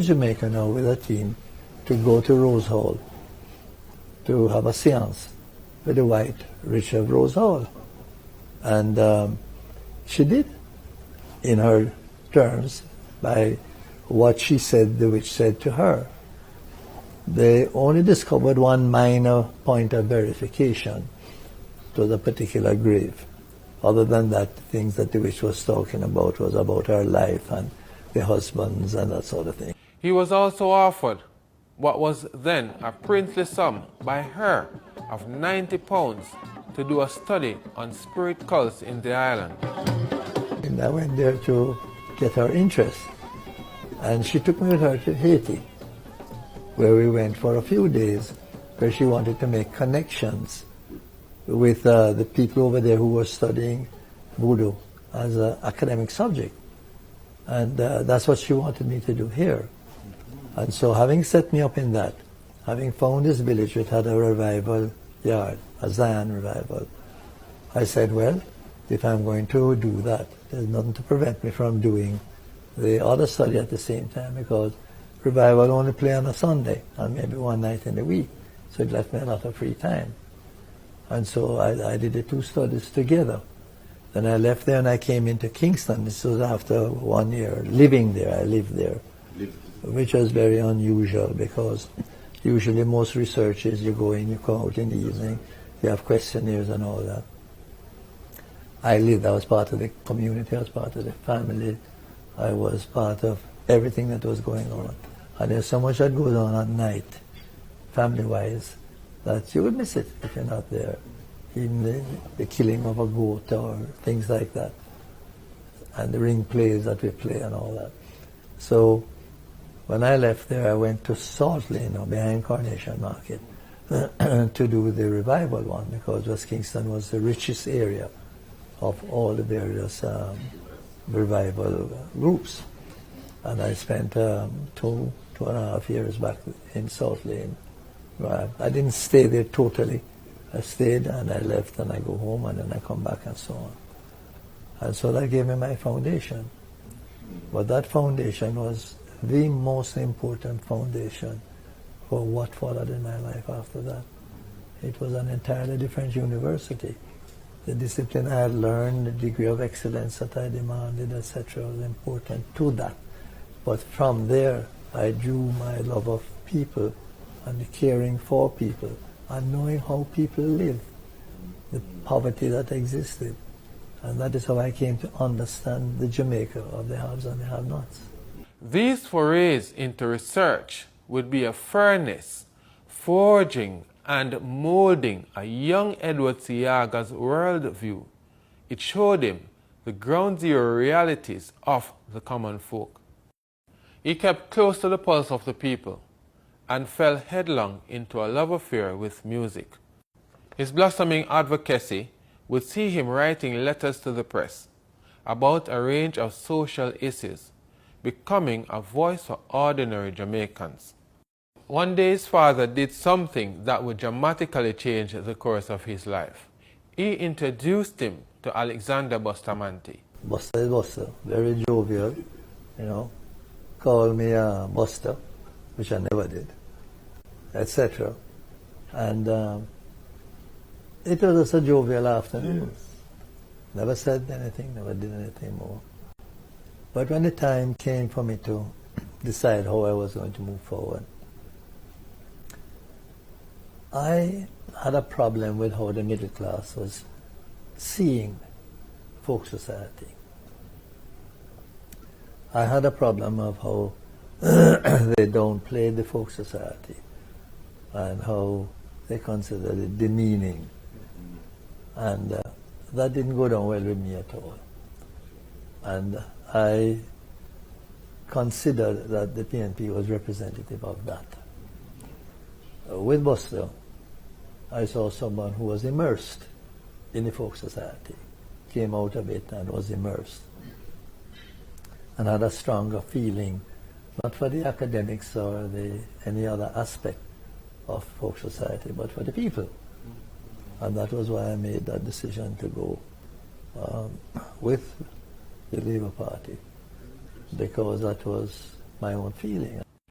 Jamaica now with a team to go to Rose Hall to have a seance with the White Witch of Rose Hall. And she did, in her terms, by what she said the witch said to her. They only discovered one minor point of verification to the particular grave. Other than that, the things that the witch was talking about was about her life and the husbands and that sort of thing. He was also offered what was then a princely sum by her of £90 to do a study on spirit cults in the island. And I went there to get her interest, and she took me with her to Haiti, where we went for a few days, where she wanted to make connections with the people over there who were studying voodoo as an academic subject. And that's what she wanted me to do here. And so having set me up in that, having found this village which had a revival yard, a Zion revival, I said, well, if I'm going to do that, there's nothing to prevent me from doing the other study at the same time, because revival only play on a Sunday and maybe one night in the week. So it left me a lot of free time. And so I did the two studies together. Then I left there and I came into Kingston. This was after 1 year living there. I lived there, which was very unusual, because usually most researchers, you go in, you come out in the evening, you have questionnaires and all that. I lived, I was part of the community, I was part of the family, I was part of everything that was going on. And there's so much that goes on at night, family-wise, that you would miss it if you're not there. Even the killing of a goat or things like that. And the ring plays that we play and all that. So when I left there, I went to Salt Lane, behind Coronation Market, to do the revival one, because West Kingston was the richest area of all the various revival groups. And I spent 2.5 years back in Salt Lane. I didn't stay there totally. I stayed and I left and I go home and then I come back and so on. And so that gave me my foundation. But that foundation was the most important foundation for what followed in my life after that. It was an entirely different university. The discipline I had learned, the degree of excellence that I demanded, etc., was important to that. But from there, I drew my love of people and the caring for people and knowing how people live, the poverty that existed. And that is how I came to understand the Jamaica of the haves and the have-nots. These forays into research would be a furnace, forging and molding a young Edward Seaga's worldview. It showed him the ground zero realities of the common folk. He kept close to the pulse of the people and fell headlong into a love affair with music. His blossoming advocacy would see him writing letters to the press about a range of social issues, becoming a voice for ordinary Jamaicans. One day his father did something that would dramatically change the course of his life. He introduced him to Alexander Bustamante. Buster is Buster, very jovial, called me Buster, which I never did, etc. And it was just a jovial afternoon. Never said anything, never did anything more. But when the time came for me to decide how I was going to move forward, I had a problem with how the middle class was seeing folk society. I had a problem of how they downplayed the folk society and how they considered it demeaning. And that didn't go down well with me at all. And I considered that the PNP was representative of that. With Buster, I saw someone who was immersed in the folk society, came out of it and was immersed, and had a stronger feeling, not for the academics or any other aspect of folk society, but for the people. And that was why I made that decision to go with the Labour Party, because that was my own feeling.